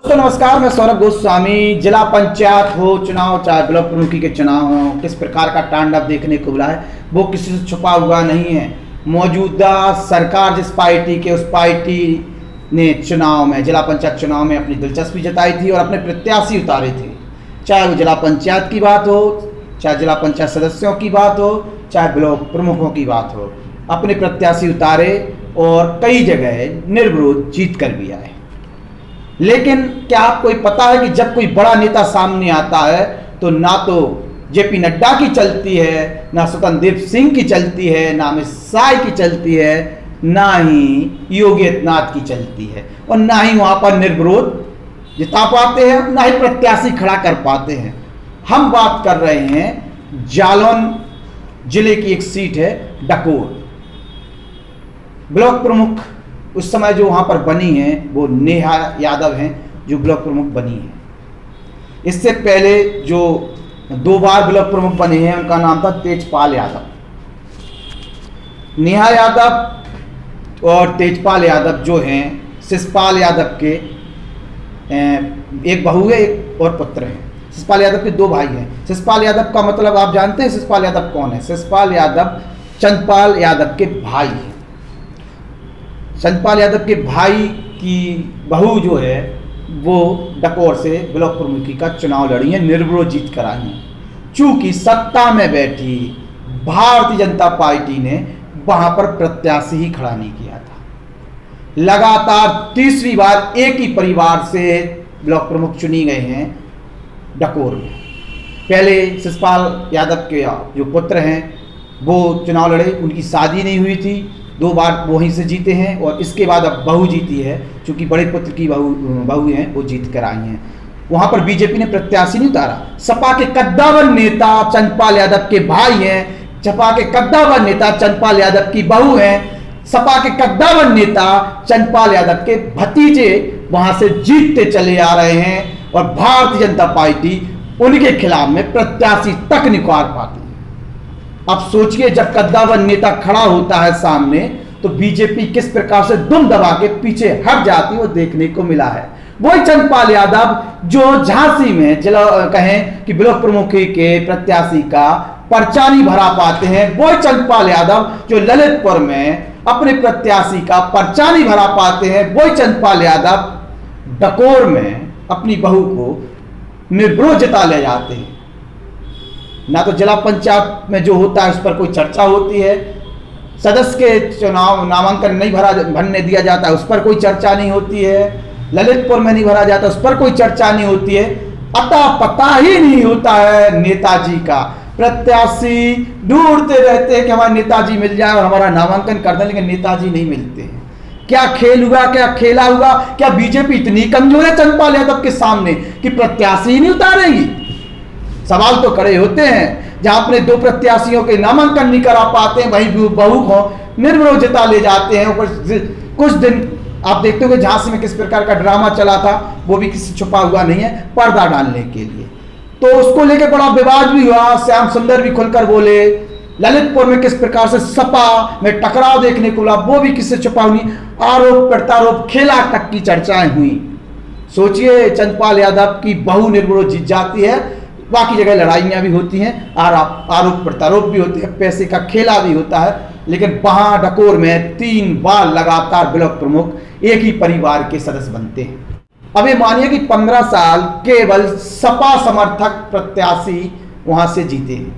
तो नमस्कार, मैं सौरभ गोस्वामी। जिला पंचायत हो चुनाव, चाहे ब्लॉक प्रमुखी के चुनाव हो, किस प्रकार का तांडव देखने को मिला है वो किसी से छुपा हुआ नहीं है। मौजूदा सरकार जिस पार्टी के, उस पार्टी ने चुनाव में, जिला पंचायत चुनाव में अपनी दिलचस्पी जताई थी और अपने प्रत्याशी उतारे थे। चाहे वो जिला पंचायत की बात हो, चाहे जिला पंचायत सदस्यों की बात हो, चाहे ब्लॉक प्रमुखों की बात हो, अपने प्रत्याशी उतारे और कई जगह निर्विरोध जीत कर भी आए। लेकिन क्या आपको पता है कि जब कोई बड़ा नेता सामने आता है तो ना तो जेपी नड्डा की चलती है, ना स्वतंत्र देव सिंह की चलती है, ना अमित शाह की चलती है, ना ही योगी आदित्यनाथ की चलती है, और ना ही वहां पर निर्विरोध जिता पाते हैं, ना ही प्रत्याशी खड़ा कर पाते हैं। हम बात कर रहे हैं जालौन जिले की एक सीट है डकोर। ब्लॉक प्रमुख उस समय जो वहां पर बनी है वो नेहा यादव हैं, जो ब्लॉक प्रमुख बनी है। इससे पहले जो 2 बार ब्लॉक प्रमुख बने हैं उनका नाम था तेजपाल यादव। नेहा यादव और तेजपाल यादव जो हैं शिषपाल यादव के एक बहू है, एक और पुत्र है। शिषपाल यादव के 2 भाई हैं। शिषपाल यादव का मतलब आप जानते हैं शिषपाल यादव कौन है? शिषपाल यादव चंद्रपाल यादव के भाई हैं। चंद्रपाल यादव के भाई की बहू जो है वो डकोर से ब्लॉक प्रमुखी का चुनाव लड़ी है, निर्विरोध जीत कर आई है। चूंकि सत्ता में बैठी भारतीय जनता पार्टी ने वहां पर प्रत्याशी ही खड़ा नहीं किया था। लगातार तीसरी बार एक ही परिवार से ब्लॉक प्रमुख चुनी गए हैं डकोर में। पहले शिषपाल यादव के जो पुत्र हैं वो चुनाव लड़े, उनकी शादी नहीं हुई थी, 2 बार वहीं से जीते हैं, और इसके बाद अब बहू जीती है, चूंकि बड़े पुत्र की बहू हैं वो जीत कर आई हैं। वहां पर बीजेपी ने प्रत्याशी नहीं उतारा। सपा के कद्दावर नेता चंद्रपाल यादव के भाई हैं, सपा के कद्दावर नेता चंद्रपाल यादव की बहू हैं, सपा के कद्दावर नेता चंद्रपाल यादव के भतीजे वहां से जीतते चले आ रहे हैं, और भारतीय जनता पार्टी उनके खिलाफ में प्रत्याशी तक नहीं उतार पाती। अब सोचिए, जब कद्दावर नेता खड़ा होता है सामने तो बीजेपी किस प्रकार से दुम दबा के पीछे हट जाती है, वो देखने को मिला है। वही चंद्रपाल यादव जो झांसी में जिला कहें कि ब्लॉक प्रमुखी के प्रत्याशी का पर्चा नहीं भरा पाते हैं, वही चंद्रपाल यादव जो ललितपुर में अपने प्रत्याशी का पर्चा नहीं भरा पाते हैं, वही चंद्रपाल यादव डकोर में अपनी बहू को निर्विरोध जिता ले जाते हैं। ना तो जिला पंचायत में जो होता है उस पर कोई चर्चा होती है, सदस्य के चुनाव नामांकन नहीं भरने दिया जाता है उस पर कोई चर्चा नहीं होती है, ललितपुर में नहीं भरा जाता उस पर कोई चर्चा नहीं होती है। अता पता ही नहीं होता है नेताजी का। प्रत्याशी ढूंढते रहते हैं कि हमारे नेताजी मिल जाए और हमारा नामांकन कर दें, लेकिन नेताजी नहीं मिलते हैं। क्या खेल हुआ, क्या खेला हुआ? क्या बीजेपी इतनी कमजोर है चंद्रपाल यादव के सामने कि प्रत्याशी ही नहीं उतारेगी? सवाल तो खड़े होते हैं। जहां अपने 2 प्रत्याशियों के नामांकन नहीं करा पाते हैं, वहीं बहू को निर्विरोध जिता ले जाते हैं। कुछ दिन आप देखते हो कि झांसी में किस प्रकार का ड्रामा चला था, वो भी किसी छुपा हुआ नहीं है, पर्दा डालने के लिए। तो उसको लेकर बड़ा विवाद भी हुआ, श्याम सुंदर भी खुलकर बोले। ललितपुर में किस प्रकार से सपा में टकराव देखने को मिला, वो भी किससे छुपा हुई, आरोप प्रत्यारोप, खेला तक की चर्चाएं हुई। सोचिए, चंद्रपाल यादव की बहू निर्विरोध जीत जाती है, बाकी जगह लड़ाइयाँ भी होती हैं, आरोप प्रत्यारोप भी होते हैं, पैसे का खेला भी होता है, लेकिन वहां डकोर में 3 बार लगातार ब्लॉक प्रमुख एक ही परिवार के सदस्य बनते हैं। अब ये मानिए कि 15 साल केवल सपा समर्थक प्रत्याशी वहां से जीते हैं,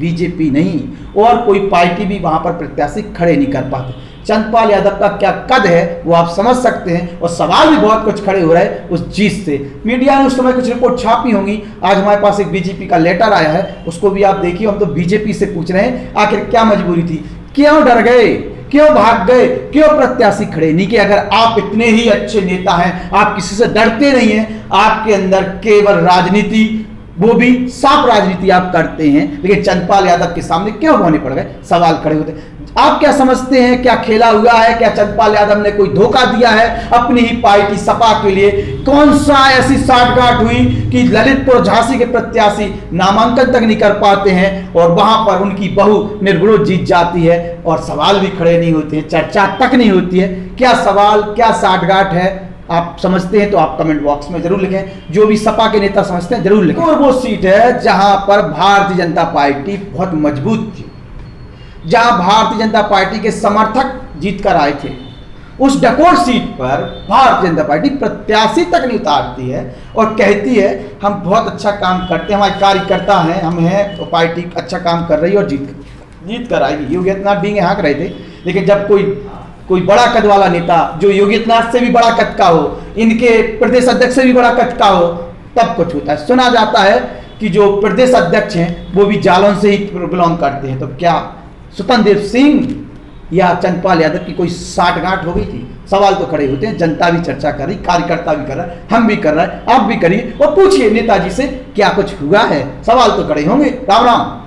बीजेपी नहीं, और कोई पार्टी भी वहां पर प्रत्याशी खड़े नहीं कर पाते। चंद्रपाल यादव का क्या कद है वो आप समझ सकते हैं, और सवाल भी बहुत कुछ खड़े हो रहे हैं उस जीत से। मीडिया ने उस समय कुछ रिपोर्ट छापी होंगी, आज हमारे पास एक बीजेपी का लेटर आया है, उसको भी आप देखिए। हम तो बीजेपी से पूछ रहे हैं आखिर क्या मजबूरी थी, क्यों डर गए, क्यों भाग गए, क्यों प्रत्याशी खड़े नहीं किए? अगर आप इतने ही अच्छे नेता हैं, आप किसी से डरते नहीं हैं, आपके अंदर केवल राजनीति, वो भी साफ राजनीति आप करते हैं, लेकिन चंद्रपाल यादव के सामने क्यों होने पड़ गए? सवाल खड़े होते हैं। आप क्या समझते हैं, क्या खेला हुआ है? क्या चंद्रपाल यादव ने कोई धोखा दिया है अपनी ही पार्टी सपा के लिए? कौन सा ऐसी साठगांठ हुई कि ललितपुर झांसी के प्रत्याशी नामांकन तक नहीं कर पाते हैं और वहां पर उनकी बहू निर्विरोध जीत जाती है और सवाल भी खड़े नहीं होते हैं, चर्चा तक नहीं होती है? क्या सवाल, क्या साठगांठ है? आप समझते हैं तो आप कमेंट बॉक्स में जरूर लिखें, जो भी सपा के नेता समझते हैं जरूर लिखें। और वो सीट है जहां पर भारतीय जनता पार्टी बहुत मजबूत थी, जहां भारतीय जनता पार्टी के समर्थक जीत कर आए थे। उस डकोर सीट पर भारतीय जनता पार्टी प्रत्याशी तक नहीं उतारती है और कहती है हम बहुत अच्छा काम करते हैं, हमारे कार्यकर्ता हैं, हम हैं, तो पार्टी अच्छा काम कर रही है और जीत कर आएगी। योगी आदित्यनाथ भी हाँक रहे थे, लेकिन जब कोई बड़ा कद वाला नेता जो योगी आदित्यनाथ से भी बड़ा कद का हो, इनके प्रदेश अध्यक्ष से भी बड़ा कद का हो, तब कुछ होता है। सुना जाता है कि जो प्रदेश अध्यक्ष हैं वो भी जालौन से ही बिलोंग करते हैं। तो क्या स्वतंत्र देव सिंह या चंद्रपाल यादव की कोई साठगांठ हो गई थी? सवाल तो खड़े होते हैं। जनता भी चर्चा कर रही, कार्यकर्ता भी कर रहा है, हम भी कर रहे हैं, आप भी करिए और पूछिए नेताजी से क्या कुछ हुआ है। सवाल तो खड़े होंगे। राम राम।